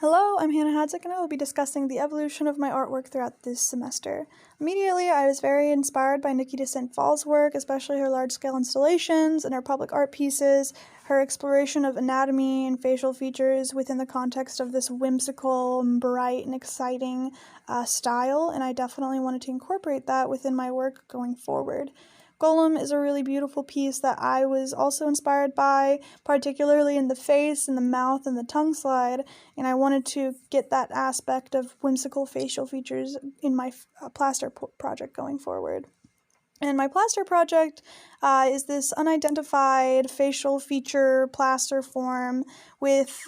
Hello, I'm Hannah Hadzik, and I will be discussing the evolution of my artwork throughout this semester. Immediately, I was very inspired by Nikita St. Fall's work, especially her large-scale installations and her public art pieces, her exploration of anatomy and facial features within the context of this whimsical, bright, and exciting style, and I definitely wanted to incorporate that within my work going forward. Golem is a really beautiful piece that I was also inspired by, particularly in the face and the mouth and the tongue slide, and I wanted to get that aspect of whimsical facial features in my plaster project going forward. And my plaster project is this unidentified facial feature plaster form with,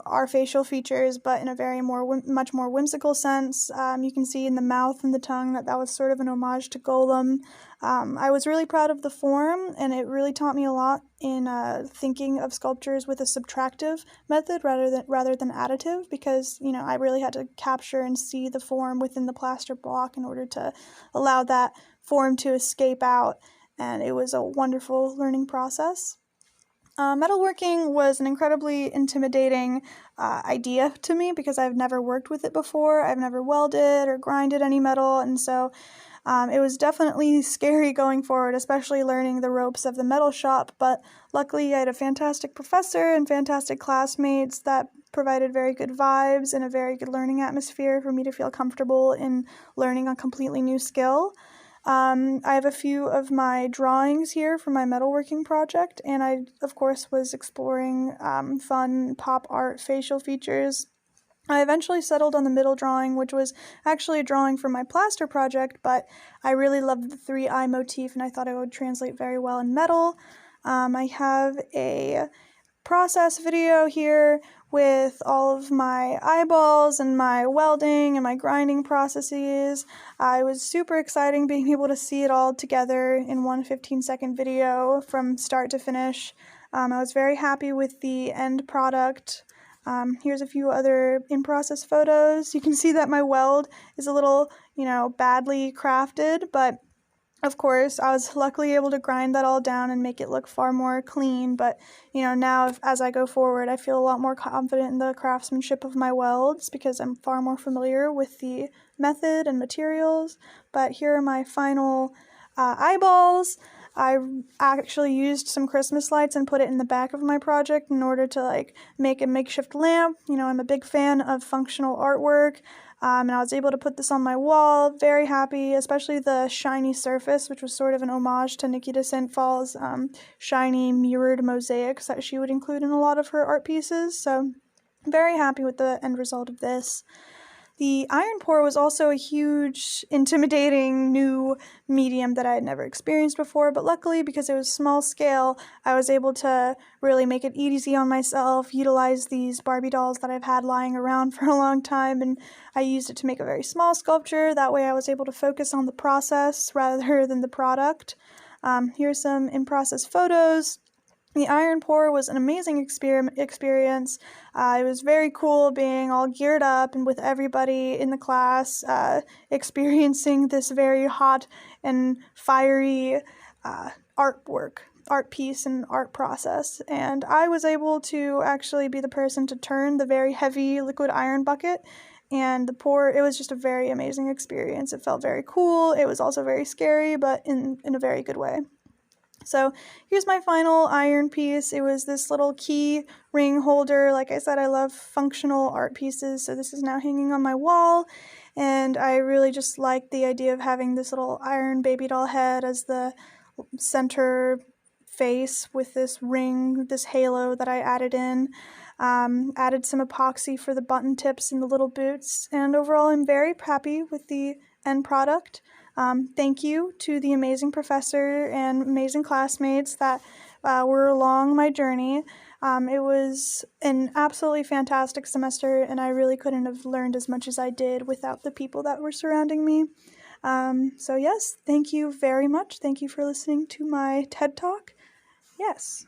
our facial features, but in a very much more whimsical sense. You can see in the mouth and the tongue that was sort of an homage to Golem. I was really proud of the form, and it really taught me a lot in thinking of sculptures with a subtractive method rather than additive, because I really had to capture and see the form within the plaster block in order to allow that form to escape out, and it was a wonderful learning process. Metalworking was an incredibly intimidating idea to me because I've never worked with it before. I've never welded or grinded any metal, and so it was definitely scary going forward, especially learning the ropes of the metal shop, but luckily I had a fantastic professor and fantastic classmates that provided very good vibes and a very good learning atmosphere for me to feel comfortable in learning a completely new skill. I have a few of my drawings here for my metalworking project, and I, of course, was exploring fun pop art facial features. I eventually settled on the middle drawing, which was actually a drawing for my plaster project, but I really loved the 3-eye motif, and I thought it would translate very well in metal. I have a process video here with all of my eyeballs and my welding and my grinding processes. It was super exciting being able to see it all together in one 15-second video from start to finish. I was very happy with the end product. Here's a few other in-process photos. You can see that my weld is a little, badly crafted, but of course, I was luckily able to grind that all down and make it look far more clean, but, now as I go forward, I feel a lot more confident in the craftsmanship of my welds because I'm far more familiar with the method and materials. But here are my final eyeballs. I actually used some Christmas lights and put it in the back of my project in order to, make a makeshift lamp. I'm a big fan of functional artwork. And I was able to put this on my wall, very happy, especially the shiny surface, which was sort of an homage to Nikita St. Fall's shiny mirrored mosaics that she would include in a lot of her art pieces. So very happy with the end result of this. The iron pour was also a huge, intimidating new medium that I had never experienced before, but luckily, because it was small scale, I was able to really make it easy on myself, utilize these Barbie dolls that I've had lying around for a long time, and I used it to make a very small sculpture. That way I was able to focus on the process rather than the product. Here's some in-process photos. The iron pour was an amazing experience. It was very cool being all geared up and with everybody in the class experiencing this very hot and fiery art piece and art process. And I was able to actually be the person to turn the very heavy liquid iron bucket, and the pour, it was just a very amazing experience. It felt very cool. It was also very scary, but in a very good way. So here's my final iron piece. It was this little key ring holder. Like I said, I love functional art pieces, so this is now hanging on my wall, and I really just like the idea of having this little iron baby doll head as the center face with this ring, this halo that I added in. Added some epoxy for the button tips and the little boots, and overall I'm very happy with the end product. Thank you to the amazing professor and amazing classmates that were along my journey. It was an absolutely fantastic semester, and I really couldn't have learned as much as I did without the people that were surrounding me. So yes, thank you very much. Thank you for listening to my TED Talk. Yes.